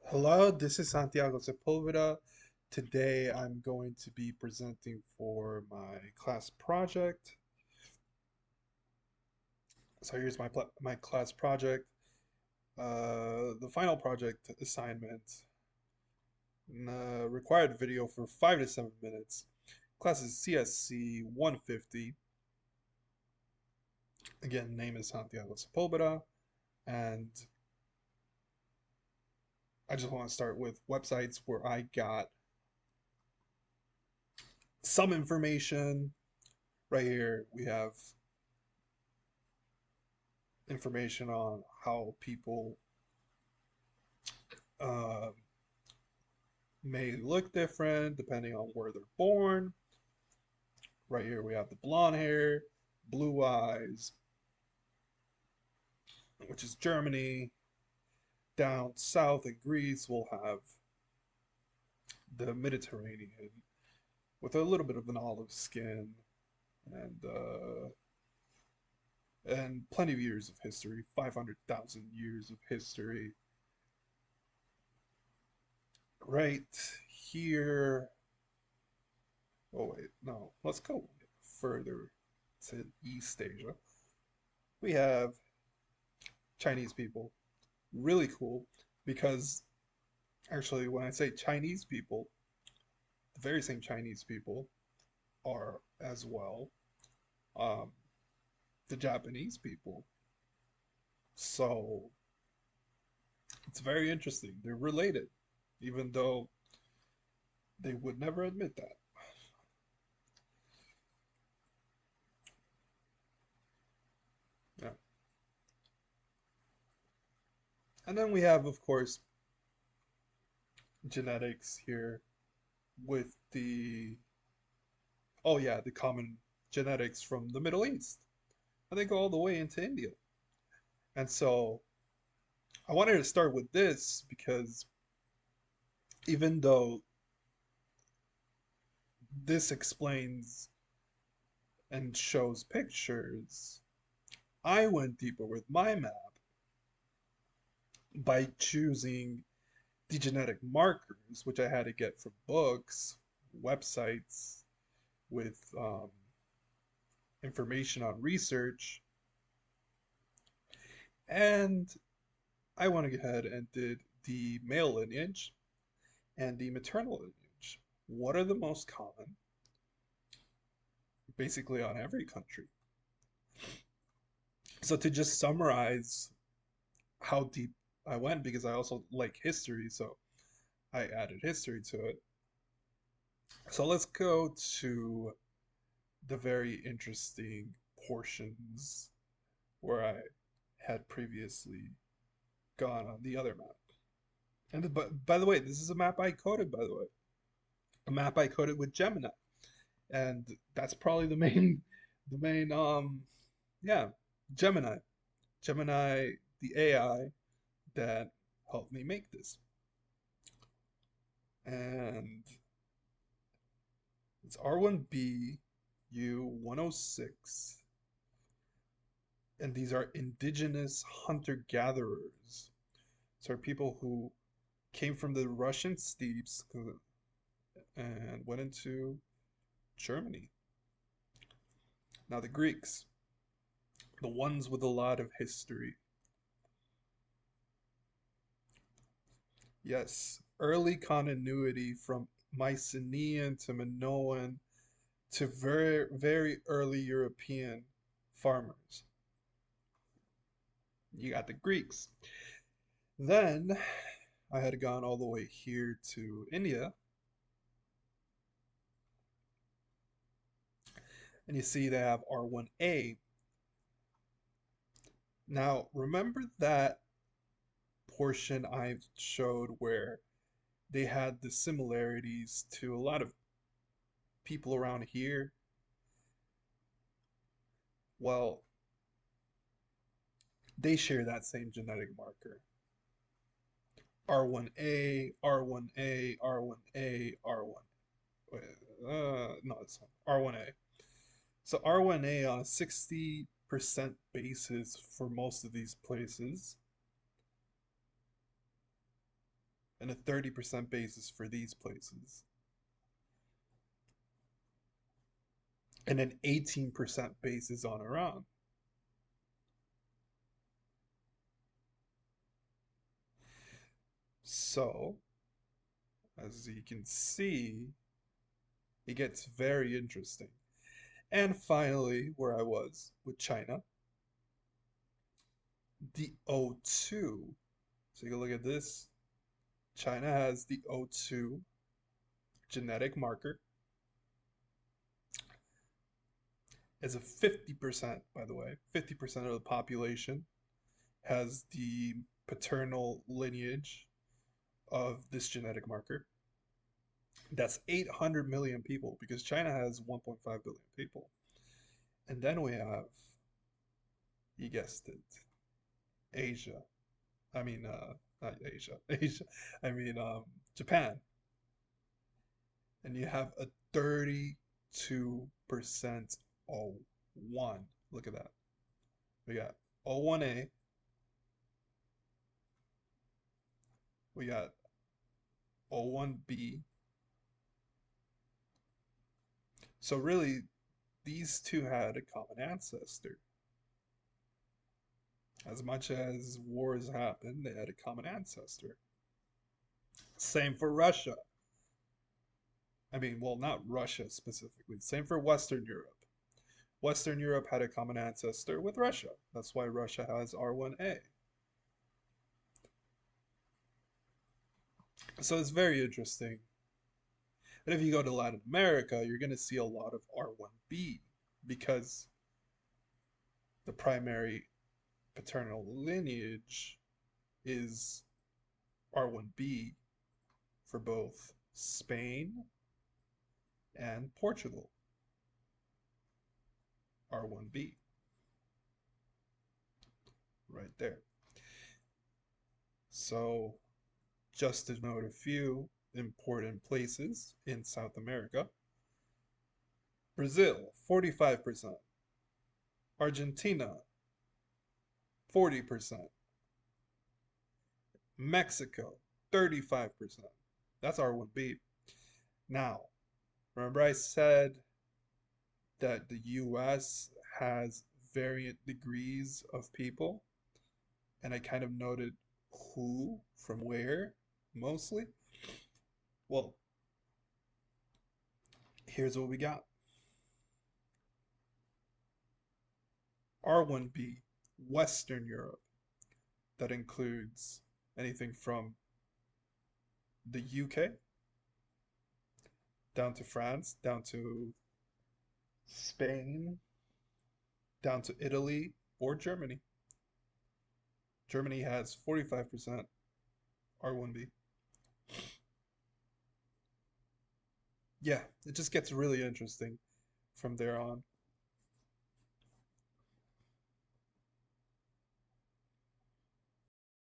Hello, this is Santiago Sepulveda. Today I'm going to be presenting for my class project. So here's my class project. The final project assignment. Required video for 5 to 7 minutes. Class is CSC 150. Again, name is Santiago Sepulveda. And I just want to start with websites where I got some information. Right here we have information on how people uh, may look different depending on where they're born. Right here we have the blonde hair, blue eyes, which is Germany. Down south in Greece, we'll have the Mediterranean with a little bit of an olive skin and uh, and plenty of years of history, 500,000 years of history. Right here, oh wait, no, let's go further to East Asia. We have Chinese people. Really cool because actually, when I say Chinese people, the very same Chinese people are as well um, the Japanese people. So it's very interesting. They're related, even though they would never admit that. Yeah. And then we have, of course, genetics here with oh yeah, the common genetics from the Middle East. And they go all the way into India. And so I wanted to start with this because even though this explains and shows pictures, I went deeper with my map by choosing the genetic markers, which I had to get from books, websites with information on research, and I went ahead and did the male lineage and the maternal lineage. What are the most common, basically on every country? So to just summarize how deep I went, because I also like history, so I added history to it. So let's go to the very interesting portions where I had previously gone on the other map. And but by the way, this is a map I coded, by the way. A map I coded with Gemini. And that's probably the main yeah, Gemini. Gemini, the AI that helped me make this. And it's R1B U106. And these are indigenous hunter-gatherers. So are people who came from the Russian steppes and went into Germany. Now the Greeks, the ones with a lot of history. Yes, early continuity from Mycenaean to Minoan to very, very early European farmers. You got the Greeks. Then I had gone all the way here to India, and you see they have R1A. Now, remember that portion I showed where they had the similarities to a lot of people around here? Well, they share that same genetic marker. R1A, R1A, R1A, R1. Wait, no, it's R1A. So R1A on a 60% basis for most of these places, and a 30% basis for these places, and an 18% basis on Iran. So, as you can see, it gets very interesting. And finally, where I was with China, the O2. Take a look at this. China has the O2 genetic marker as a 50%, by the way, 50% of the population has the paternal lineage of this genetic marker. That's 800 million people because China has 1.5 billion people. And then we have, you guessed it, Asia. I mean, not Asia, Asia. I mean, Japan. And you have a 32% O1. Look at that. We got O1A, we got O1B. So really, these two had a common ancestor. As much as wars happened, they had a common ancestor. Same for Russia. I mean, well, not Russia specifically. Same for Western Europe. Western Europe had a common ancestor with Russia. That's why Russia has R1A. So it's very interesting. And if you go to Latin America, you're going to see a lot of R1B because the primary paternal lineage is R1B for both Spain and Portugal. R1B right there. So, just to note a few important places in South America: Brazil, 45%, Argentina, 40%, Mexico, 35%. That's R1B. Now, remember I said that the US has variant degrees of people, and I kind of noted who from where mostly? Well, here's what we got. R1B, Western Europe. That includes anything from the UK down to France, down to Spain, down to Italy or Germany. Germany has 45% R1B. Yeah, it just gets really interesting from there on.